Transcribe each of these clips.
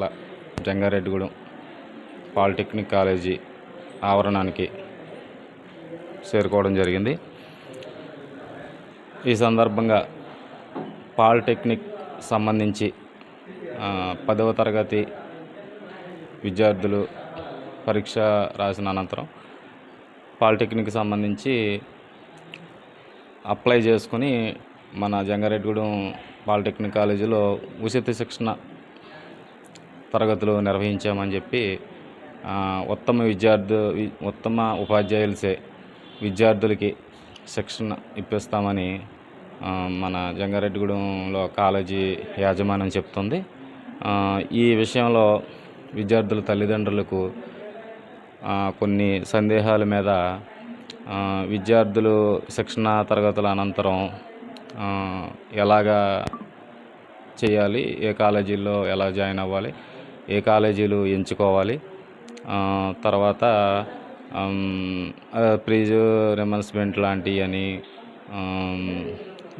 జిల్లా Jangareddygudem polytechnic college ఆవరణానికి చేరుకోవడం జరిగింది. ఈ సందర్భంగా పాలిటెక్నిక్ సంబంధించి 10వ తరగతి విద్యార్థులు పరీక్ష రాసిన అనంతరం పాలిటెక్నిక్ సంబంధించి అప్లై చేసుకుని మన జంగారెడ్డిగూడెం పాలిటెక్నిక్ కాలేజీలో ఉచిత శిక్షణ తరగతులు నిర్వహించామని చెప్పి ఉత్తమ ఉపాధ్యాయులసే విద్యార్థులకి శిక్షణ ఇప్పిస్తామని మన జంగారెడ్డిగూడెంలో కాలేజీ యాజమాన్యం చెప్తుంది. ఈ విషయంలో విద్యార్థుల తల్లిదండ్రులకు కొన్ని సందేహాల మీద విద్యార్థులు శిక్షణ తరగతుల అనంతరం ఎలాగా చేయాలి, ఏ కాలేజీల్లో ఎలా జాయిన్ అవ్వాలి, ఏ కాలేజీలు ఎంచుకోవాలి, తర్వాత ప్లీజ్ రిమర్స్మెంట్ లాంటివి అని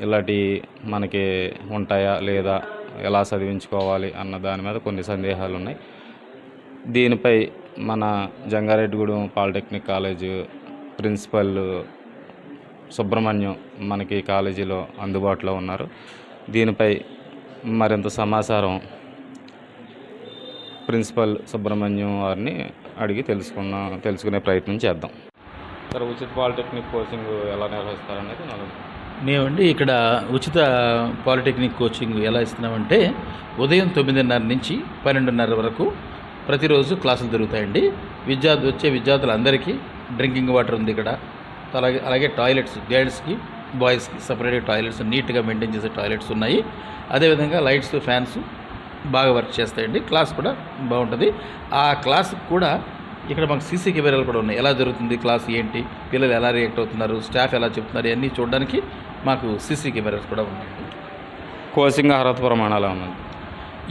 ఇలాంటి మనకి ఉంటాయా లేదా, ఎలా చదివించుకోవాలి అన్న దాని మీద కొన్ని సందేహాలు ఉన్నాయి. దీనిపై మన Jangareddygudem polytechnic college principal Subrahmanyam మనకి కాలేజీలో అందుబాటులో ఉన్నారు. దీనిపై మరింత సమాచారం ప్రిన్సిపల్ సుబ్రహ్మణ్యం వారిని అడిగి తెలుసుకునే ప్రయత్నం చేద్దాం. సార్, ఉచిత పాలిటెక్నిక్ కోచింగ్ ఎలా నిర్వహిస్తారనేది మేమండి ఇక్కడ ఉచిత పాలిటెక్నిక్ కోచింగ్ ఎలా ఇస్తున్నామంటే ఉదయం 9:30 నుంచి 12:30 వరకు ప్రతిరోజు క్లాసులు జరుగుతాయండి. వచ్చే విద్యార్థులందరికీ డ్రింకింగ్ వాటర్ ఉంది ఇక్కడ. అలాగే టాయిలెట్స్ గర్ల్స్కి బాయ్స్కి సపరేట్ టాయిలెట్స్ నీట్గా మెయింటైన్ చేసే టాయిలెట్స్ ఉన్నాయి. అదేవిధంగా లైట్స్ ఫ్యాన్స్ బాగా వర్క్ చేస్తాయండి. క్లాస్ కూడా బాగుంటుంది. ఆ క్లాస్ కూడా ఇక్కడ మాకు సీసీ కెమెరాలు కూడా ఉన్నాయి. ఎలా జరుగుతుంది క్లాస్, ఏంటి, పిల్లలు ఎలా రియాక్ట్ అవుతున్నారు, స్టాఫ్ ఎలా చెప్తున్నారు, ఇవన్నీ చూడడానికి మాకు సీసీ కెమెరాస్ కూడా ఉన్నాయండి. కోచింగ్ అర్హత ప్రమాణాలు ఉన్నాయి.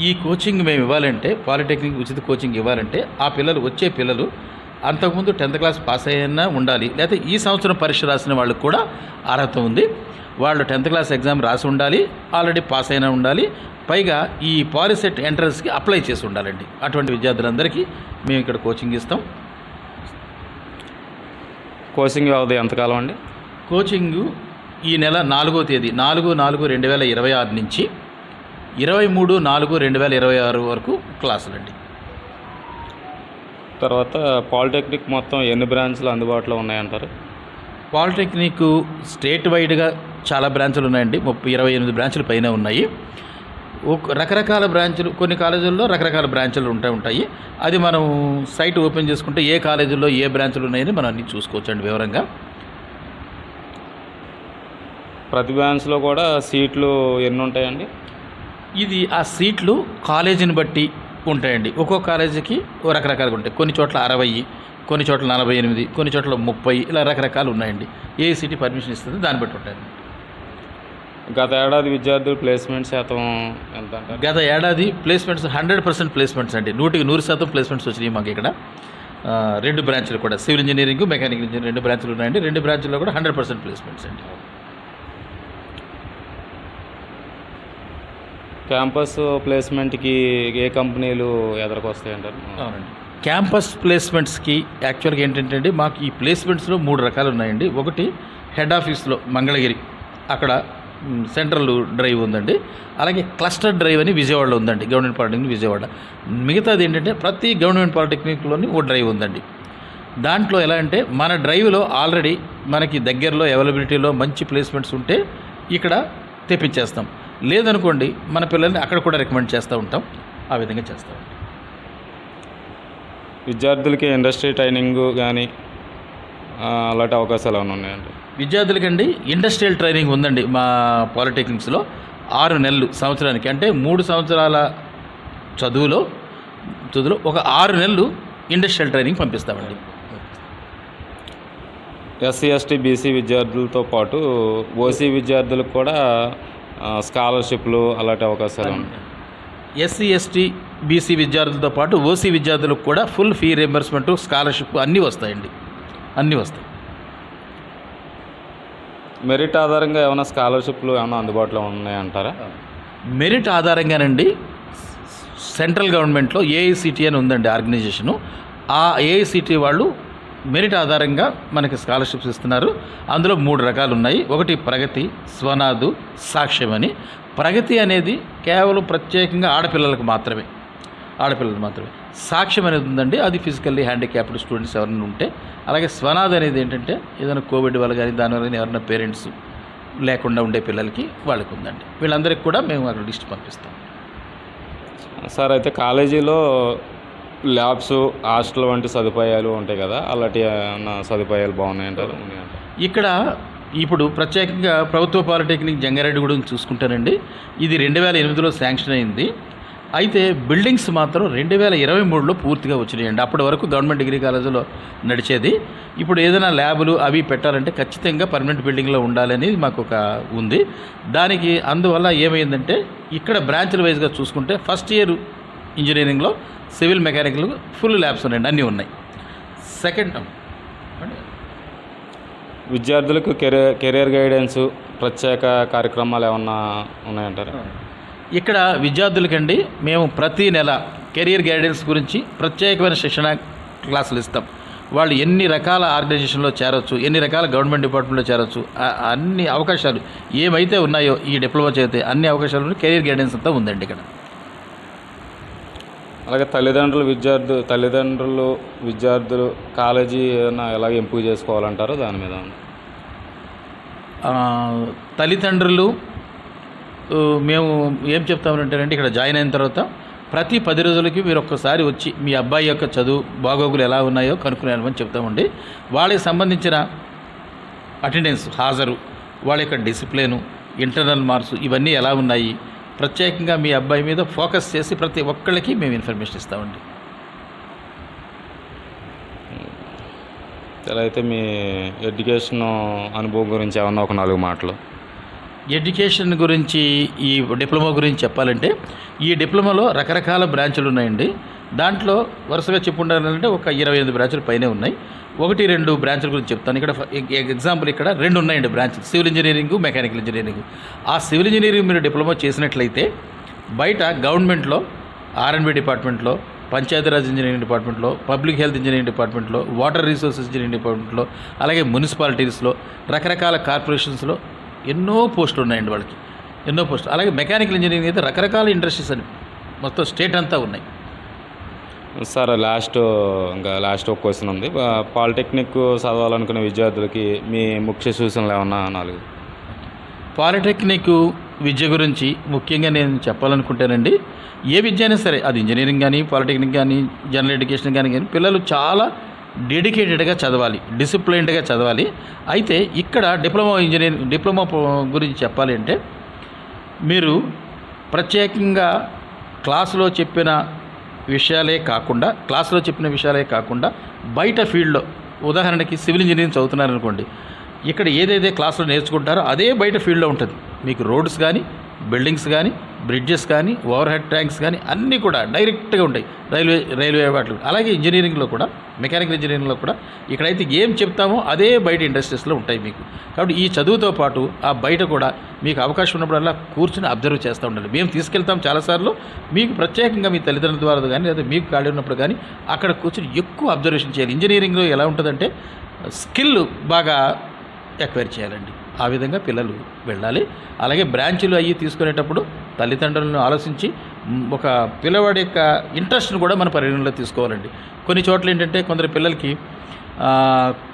ఈ కోచింగ్ మేము ఇవ్వాలంటే, పాలిటెక్నిక్ ఉచిత కోచింగ్ ఇవ్వాలంటే వచ్చే పిల్లలు అంతకుముందు 10th క్లాస్ పాస్ అయ్యన్నా ఉండాలి, లేకపోతే ఈ సంవత్సరం పరీక్ష రాసిన వాళ్ళకి కూడా అర్హత ఉంది. వాళ్ళు 10th క్లాస్ ఎగ్జామ్ రాసి ఉండాలి, ఆల్రెడీ పాస్ అయినా ఉండాలి, పైగా ఈ పాలిసెట్ ఎంట్రన్స్కి అప్లై చేసి ఉండాలండి. అటువంటి విద్యార్థులందరికీ మేము ఇక్కడ కోచింగ్ ఇస్తాం. కోచింగ్ వ్యవధి ఎంతకాలం అండి? కోచింగు ఈ నెల 4వ తేదీ 4/4/2026 నుంచి 23/4/2026 వరకు క్లాసులండి. తర్వాత పాలిటెక్నిక్ మొత్తం ఎన్ని బ్రాంచ్లు అందుబాటులో ఉన్నాయంటారు? పాలిటెక్నిక్ స్టేట్ వైడ్గా చాలా బ్రాంచులు ఉన్నాయండి. 28 బ్రాంచులు పైన ఉన్నాయి. రకరకాల బ్రాంచులు, కొన్ని కాలేజీల్లో రకరకాల బ్రాంచులు ఉంటాయి. అది మనం సైట్ ఓపెన్ చేసుకుంటే ఏ కాలేజీల్లో ఏ బ్రాంచులు ఉన్నాయని మనం అన్నీ చూసుకోవచ్చండి వివరంగా. ప్రతి బ్రాంచ్లో కూడా సీట్లు ఎన్ని ఉంటాయండి? ఇది ఆ సీట్లు కాలేజీని బట్టి ఉంటాయండి. ఒక్కొక్క కాలేజీకి రకరకాలుగా ఉంటాయి. కొన్ని చోట్ల 60, కొన్ని చోట్ల 48, కొన్ని చోట్ల 30, ఇలా రకరకాలు ఉన్నాయండి. ఏ సిటీ పర్మిషన్ ఇస్తుంది దాన్ని బట్టి ఉంటాయండి. గత ఏడాది విద్యార్థుల ప్లేస్మెంట్ శాతం ఎంత అంటారు? గత ఏడాది ప్లేస్మెంట్స్ 100% ప్లేస్మెంట్స్ అండి. 100% ప్లేస్మెంట్స్ వచ్చినాయి మాకు ఇక్కడ. 2 బ్రాంచ్లు కూడా, సివిల్ ఇంజనీరింగ్, మెకానికల్ ఇంజనీరింగ్ 2 బ్రాంచ్లు ఉన్నాయండి. 2 బ్రాంచ్ల్లో కూడా 100% ప్లేస్మెంట్స్ అండి. క్యాంపస్ ప్లేస్మెంట్కి ఏ కంపెనీలు ఎదురుకొస్తాయంటారు? అవునండి, క్యాంపస్ ప్లేస్మెంట్స్కి యాక్చువల్గా ఏంటంటే మాకు ఈ ప్లేస్మెంట్స్లో 3 రకాలు ఉన్నాయండి. ఒకటి హెడ్ ఆఫీస్లో మంగళగిరి, అక్కడ సెంట్రల్ డ్రైవ్ ఉందండి. అలాగే క్లస్టర్ డ్రైవ్ అని విజయవాడలో ఉందండి, గవర్నమెంట్ పాలిటెక్నిక్ విజయవాడ. మిగతాది ఏంటంటే ప్రతి గవర్నమెంట్ పాలిటెక్నిక్లోని ఓ డ్రైవ్ ఉందండి. దాంట్లో ఎలా అంటే మన డ్రైవ్లో ఆల్రెడీ మనకి దగ్గరలో అవైలబిలిటీలో మంచి ప్లేస్మెంట్స్ ఉంటే ఇక్కడ తెప్పించేస్తాం. లేదనుకోండి మన పిల్లల్ని అక్కడ కూడా రికమెండ్ చేస్తూ ఉంటాం. ఆ విధంగా చేస్తాం. విద్యార్థులకి ఇండస్ట్రీ ట్రైనింగ్ కానీ అలాంటి అవకాశాలు ఏమైనా ఉన్నాయండి? విద్యార్థులకండి ఇండస్ట్రియల్ ట్రైనింగ్ ఉందండి మా పాలిటెక్నిక్స్లో. 6 నెలలు సంవత్సరానికి, అంటే 3 సంవత్సరాల చదువులో ఒక 6 నెలలు ఇండస్ట్రియల్ ట్రైనింగ్ పంపిస్తామండి. ఎస్సీ, ఎస్టీ, బీసీ విద్యార్థులతో పాటు ఓసీ విద్యార్థులకు కూడా స్కాలర్షిప్లు అలాంటి అవకాశాలు ఉన్నాయి. ఎస్సీ, ఎస్టీ, బీసీ విద్యార్థులతో పాటు ఓసీ విద్యార్థులకు కూడా ఫుల్ ఫీ రీయింబర్స్మెంట్, స్కాలర్షిప్ అన్నీ వస్తాయండి. అన్నీ వస్తాయి. మెరిట్ ఆధారంగా ఏమైనా స్కాలర్షిప్లు ఏమైనా అందుబాటులో ఉన్నాయంటారా? మెరిట్ ఆధారంగానండి సెంట్రల్ గవర్నమెంట్లో ఏఐసిటి అని ఉందండి ఆర్గనైజేషను. ఆ ఏఐసిటి వాళ్ళు మెరిట్ ఆధారంగా మనకి స్కాలర్షిప్స్ ఇస్తున్నారు. అందులో 3 రకాలు ఉన్నాయి. ఒకటి ప్రగతి, స్వనాథ్, సాక్ష్యం అని. ప్రగతి అనేది కేవలం ప్రత్యేకంగా ఆడపిల్లలకు మాత్రమే, సాక్ష్యం అనేది ఉందండి, అది ఫిజికల్లీ హ్యాండిక్యాప్డ్ స్టూడెంట్స్ ఎవరైనా ఉంటే. అలాగే స్వనాథ్ అనేది ఏంటంటే ఏదైనా కోవిడ్ వల్ల కానీ దానివల్ల కానీ ఎవరైనా పేరెంట్స్ లేకుండా ఉండే పిల్లలకి వాళ్ళకి ఉందండి. వీళ్ళందరికీ కూడా మేము అక్కడ లిస్ట్ పంపిస్తాం. సార్ అయితే కాలేజీలో ల్యాబ్స్, హాస్టల్ వంటి సదుపాయాలు ఉంటాయి కదా, అలాంటి ఏమన్నా సదుపాయాలు బాగున్నాయంటారు? ఇక్కడ ఇప్పుడు ప్రత్యేకంగా ప్రభుత్వ పాలిటెక్నిక్ జంగారెడ్డిగూడెం చూసుకుంటానండి, ఇది 2008లో శాంక్షన్ అయింది. అయితే బిల్డింగ్స్ మాత్రం 2023లో పూర్తిగా వచ్చినాయండి. అప్పటి వరకు గవర్నమెంట్ డిగ్రీ కాలేజీలో నడిచేది. ఇప్పుడు ఏదైనా ల్యాబులు అవి పెట్టాలంటే ఖచ్చితంగా పర్మనెంట్ బిల్డింగ్లో ఉండాలని మాకు ఒక ఉంది. దానికి అందువల్ల ఏమైందంటే ఇక్కడ బ్రాంచ్ల వైజ్గా చూసుకుంటే ఫస్ట్ ఇయర్ ఇంజనీరింగ్లో సివిల్ మెకానికల్ ఫుల్ ల్యాబ్స్ ఉన్నాయండి, అన్నీ ఉన్నాయి. సెకండ్ విద్యార్థులకు కెరీర్ గైడెన్స్ ప్రత్యేక కార్యక్రమాలు ఏమన్నా ఉన్నాయంటారు? ఇక్కడ విద్యార్థులకండి మేము ప్రతి నెల కెరీర్ గైడెన్స్ గురించి ప్రత్యేకమైన శిక్షణ క్లాసులు ఇస్తాం. వాళ్ళు ఎన్ని రకాల ఆర్గనైజేషన్లో చేరవచ్చు, ఎన్ని రకాల గవర్నమెంట్ డిపార్ట్మెంట్లో చేరవచ్చు, అన్ని అవకాశాలు ఏమైతే ఉన్నాయో ఈ డిప్లొమా చేస్తే అన్ని అవకాశాలు కెరీర్ గైడెన్స్ అంతా ఉందండి ఇక్కడ. అలాగే తల్లిదండ్రులు విద్యార్థులు కాలేజీ ఏదైనా ఎలాగ ఎంపిక చేసుకోవాలంటారో దాని మీద? తల్లిదండ్రులు మేము ఏం చెప్తామంటేనండి, ఇక్కడ జాయిన్ అయిన తర్వాత ప్రతి 10 రోజులకి మీరు ఒక్కసారి వచ్చి మీ అబ్బాయి యొక్క చదువు బాగోగులు ఎలా ఉన్నాయో కనుక్కునేమని చెప్తామండి. వాళ్ళకి సంబంధించిన అటెండెన్స్, హాజరు, వాళ్ళ యొక్క డిసిప్లిను, ఇంటర్నల్ మార్క్స్ ఇవన్నీ ఎలా ఉన్నాయి, ప్రత్యేకంగా మీ అబ్బాయి మీద ఫోకస్ చేసి ప్రతి ఒక్కళ్ళకి మేము ఇన్ఫర్మేషన్ ఇస్తామండి. ఎలా అయితే మీ ఎడ్యుకేషన్ అనుభవం గురించి ఏమన్నా ఒక 4 మాటలు? ఎడ్యుకేషన్ గురించి ఈ డిప్లొమా గురించి చెప్పాలంటే ఈ డిప్లొమాలో రకరకాల బ్రాంచులు ఉన్నాయండి. దాంట్లో వరుసగా చెప్పుకుంటారంటే ఒక 28 బ్రాంచులు పైనే ఉన్నాయి. 1-2 బ్రాంచుల గురించి చెప్తాను. ఇక్కడ ఎగ్జాంపుల్ ఇక్కడ 2 ఉన్నాయండి బ్రాంచ్లు, సివిల్ ఇంజనీరింగ్, మెకానికల్ ఇంజనీరింగ్. ఆ సివిల్ ఇంజనీరింగ్ మీరు డిప్లొమా చేసినట్లయితే బయట గవర్నమెంట్లో R&B డిపార్ట్మెంట్లో, పంచాయతీరాజ్ ఇంజనీరింగ్ డిపార్ట్మెంట్లో, పబ్లిక్ హెల్త్ ఇంజనీరింగ్ డిపార్ట్మెంట్లో, వాటర్ రిసోర్సెస్ ఇంజనీరింగ్ డిపార్ట్మెంట్లో, అలాగే మున్సిపాలిటీస్లో, రకరకాల కార్పొరేషన్స్లో ఎన్నో పోస్టులు ఉన్నాయండి వాళ్ళకి, ఎన్నో పోస్టులు. అలాగే మెకానికల్ ఇంజనీరింగ్ అయితే రకరకాల ఇండస్ట్రీస్ అని మొత్తం స్టేట్ అంతా ఉన్నాయి. సార్ లాస్ట్ ఒక క్వశ్చన్ ఉంది. పాలిటెక్నిక్ చదవాలనుకునే విద్యార్థులకి మీ ముఖ్య సూచనలు ఏమన్నా 4? పాలిటెక్నిక్ విద్య గురించి ముఖ్యంగా నేను చెప్పాలనుకుంటానండి, ఏ విద్య అయినా సరే, అది ఇంజనీరింగ్ కానీ, పాలిటెక్నిక్ కానీ, జనరల్ ఎడ్యుకేషన్ కానీ పిల్లలు చాలా డెడికేటెడ్గా చదవాలి, డిసిప్లైన్డ్గా చదవాలి. అయితే ఇక్కడ డిప్లొమా గురించి చెప్పాలి అంటే మీరు ప్రత్యేకంగా క్లాసులో చెప్పిన విషయాలే కాకుండా బయట ఫీల్డ్లో, ఉదాహరణకి సివిల్ ఇంజనీరింగ్ చదువుతున్నారనుకోండి, ఇక్కడ ఏదైతే క్లాసులో నేర్చుకుంటారో అదే బయట ఫీల్డ్లో ఉంటుంది. మీకు రోడ్స్ కానీ, బిల్డింగ్స్ కానీ, బ్రిడ్జెస్ కానీ, ఓవర్ హెడ్ ట్యాంక్స్ కానీ అన్నీ కూడా డైరెక్ట్గా ఉంటాయి రైల్వే వాటిలో. అలాగే ఇంజనీరింగ్లో కూడా, మెకానికల్ ఇంజనీరింగ్లో కూడా ఇక్కడైతే ఏం చెప్తామో అదే బయట ఇండస్ట్రీస్లో ఉంటాయి మీకు. కాబట్టి ఈ చదువుతో పాటు ఆ బయట కూడా మీకు అవకాశం ఉన్నప్పుడల్లా కూర్చుని అబ్జర్వ్ చేస్తూ ఉండాలి. మేము తీసుకెళ్తాం చాలాసార్లు, మీకు ప్రత్యేకంగా మీ తల్లిదండ్రుల ద్వారా కానీ లేదా మీకు ఖాళీ ఉన్నప్పుడు కానీ అక్కడ కూర్చుని ఎక్కువ అబ్జర్వేషన్ చేయాలి. ఇంజనీరింగ్లో ఎలా ఉంటుందంటే స్కిల్ బాగా ఎక్వైర్ చేయాలండి. ఆ విధంగా పిల్లలు వెళ్ళాలి. అలాగే బ్రాంచులు అయ్యి తీసుకునేటప్పుడు తల్లిదండ్రులను ఆలోచించి ఒక పిల్లవాడి యొక్క ఇంట్రెస్ట్ను కూడా మన పరిగణనలో తీసుకోవాలండి. కొన్ని చోట్ల ఏంటంటే కొందరు పిల్లలకి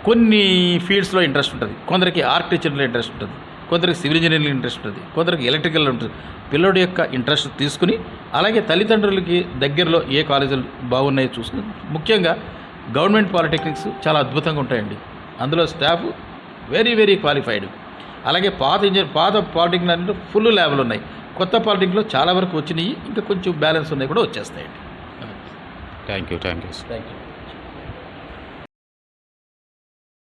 కొన్ని ఫీల్డ్స్లో ఇంట్రెస్ట్ ఉంటుంది, కొందరికి ఆర్కిటెక్చర్లో ఇంట్రెస్ట్ ఉంటుంది, కొందరికి సివిల్ ఇంజనీరింగ్ ఇంట్రెస్ట్ ఉంటుంది, కొందరికి ఎలక్ట్రికల్ ఉంటుంది. పిల్లడి యొక్క ఇంట్రెస్ట్ తీసుకుని అలాగే తల్లిదండ్రులకి దగ్గరలో ఏ కాలేజీలు బాగున్నాయో చూసుకుని, ముఖ్యంగా గవర్నమెంట్ పాలిటెక్నిక్స్ చాలా అద్భుతంగా ఉంటాయండి. అందులో స్టాఫ్ వెరీ వెరీ క్వాలిఫైడ్. అలాగే పాత పాలిటెక్నిక్ అంటే ఫుల్ ల్యాబ్లు ఉన్నాయి. కొత్త పాలిటెక్నిక్లో చాలా వరకు వచ్చినాయి, ఇంకా కొంచెం బ్యాలెన్స్ ఉన్నాయి కూడా వచ్చేస్తాయండి. Thank you.